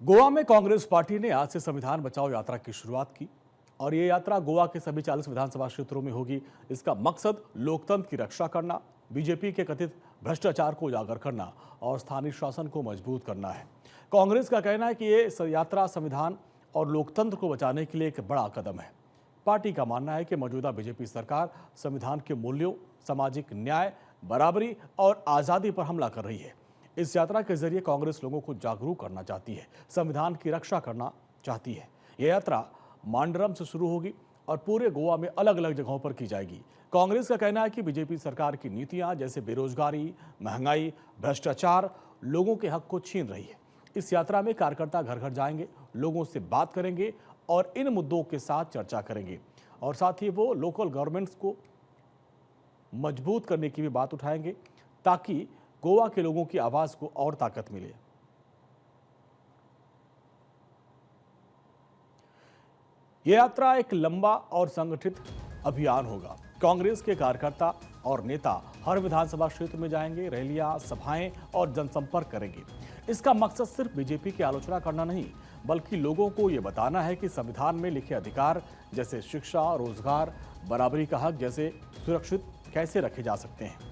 गोवा में कांग्रेस पार्टी ने आज से संविधान बचाओ यात्रा की शुरुआत की और ये यात्रा गोवा के सभी 40 विधानसभा क्षेत्रों में होगी। इसका मकसद लोकतंत्र की रक्षा करना, बीजेपी के कथित भ्रष्टाचार को उजागर करना और स्थानीय शासन को मजबूत करना है। कांग्रेस का कहना है कि ये यात्रा संविधान और लोकतंत्र को बचाने के लिए एक बड़ा कदम है। पार्टी का मानना है कि मौजूदा बीजेपी सरकार संविधान के मूल्यों, सामाजिक न्याय, बराबरी और आज़ादी पर हमला कर रही है। इस यात्रा के जरिए कांग्रेस लोगों को जागरूक करना चाहती है, संविधान की रक्षा करना चाहती है। यह यात्रा मांडरम से शुरू होगी और पूरे गोवा में अलग अलग जगहों पर की जाएगी। कांग्रेस का कहना है कि बीजेपी सरकार की नीतियां जैसे बेरोजगारी, महंगाई, भ्रष्टाचार लोगों के हक को छीन रही है। इस यात्रा में कार्यकर्ता घर घर जाएंगे, लोगों से बात करेंगे और इन मुद्दों के साथ चर्चा करेंगे और साथ ही वो लोकल गवर्नमेंट्स को मजबूत करने की भी बात उठाएंगे ताकि गोवा के लोगों की आवाज को और ताकत मिले। यह यात्रा एक लंबा और संगठित अभियान होगा। कांग्रेस के कार्यकर्ता और नेता हर विधानसभा क्षेत्र में जाएंगे, रैलियां, सभाएं और जनसंपर्क करेंगे। इसका मकसद सिर्फ बीजेपी की आलोचना करना नहीं, बल्कि लोगों को यह बताना है कि संविधान में लिखे अधिकार जैसे शिक्षा, रोजगार, बराबरी का हक जैसे सुरक्षित कैसे रखे जा सकते हैं।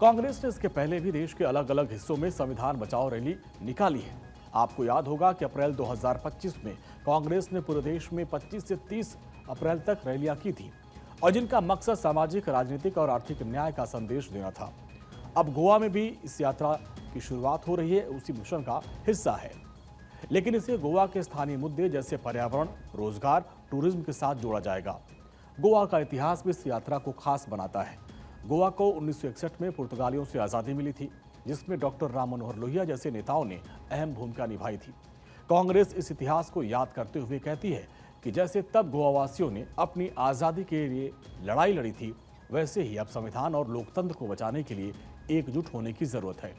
कांग्रेस ने इसके पहले भी देश के अलग अलग हिस्सों में संविधान बचाओ रैली निकाली है। आपको याद होगा कि अप्रैल 2025 में कांग्रेस ने पूरे देश में 25 से 30 अप्रैल तक रैलियां की थी और जिनका मकसद सामाजिक, राजनीतिक और आर्थिक न्याय का संदेश देना था। अब गोवा में भी इस यात्रा की शुरुआत हो रही है, उसी मिशन का हिस्सा है, लेकिन इसे गोवा के स्थानीय मुद्दे जैसे पर्यावरण, रोजगार, टूरिज्म के साथ जोड़ा जाएगा। गोवा का इतिहास भी इस यात्रा को खास बनाता है। गोवा को 1961 में पुर्तगालियों से आज़ादी मिली थी, जिसमें डॉक्टर राम मनोहर लोहिया जैसे नेताओं ने अहम भूमिका निभाई थी। कांग्रेस इस इतिहास को याद करते हुए कहती है कि जैसे तब गोवावासियों ने अपनी आज़ादी के लिए लड़ाई लड़ी थी, वैसे ही अब संविधान और लोकतंत्र को बचाने के लिए एकजुट होने की जरूरत है।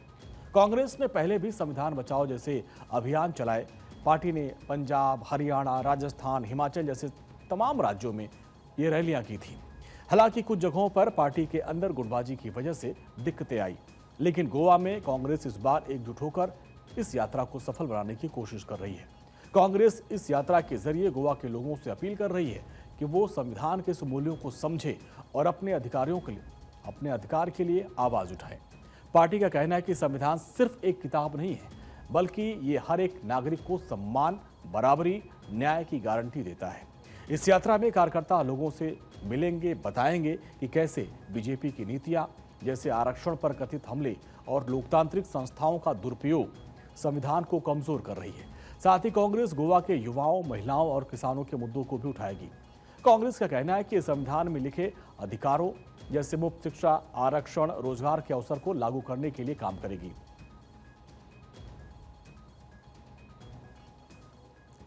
कांग्रेस ने पहले भी संविधान बचाओ जैसे अभियान चलाए। पार्टी ने पंजाब, हरियाणा, राजस्थान, हिमाचल जैसे तमाम राज्यों में ये रैलियां की थी। हालांकि कुछ जगहों पर पार्टी के अंदर गुटबाजी की वजह से दिक्कतें आई, लेकिन गोवा में कांग्रेस इस बार एकजुट होकर इस यात्रा को सफल बनाने की कोशिश कर रही है। कांग्रेस इस यात्रा के जरिए गोवा के लोगों से अपील कर रही है कि वो संविधान के मूल्यों को समझे और अपने अधिकार के लिए आवाज उठाएं। पार्टी का कहना है कि संविधान सिर्फ एक किताब नहीं है, बल्कि ये हर एक नागरिक को सम्मान, बराबरी, न्याय की गारंटी देता है। इस यात्रा में कार्यकर्ता लोगों से मिलेंगे, बताएंगे कि कैसे बीजेपी की नीतियां जैसे आरक्षण पर कथित हमले और लोकतांत्रिक संस्थाओं का दुरुपयोग संविधान को कमजोर कर रही है। साथ ही कांग्रेस गोवा के युवाओं, महिलाओं और किसानों के मुद्दों को भी उठाएगी। कांग्रेस का कहना है कि संविधान में लिखे अधिकारों जैसे मुफ्त शिक्षा, आरक्षण, रोजगार के अवसर को लागू करने के लिए काम करेगी।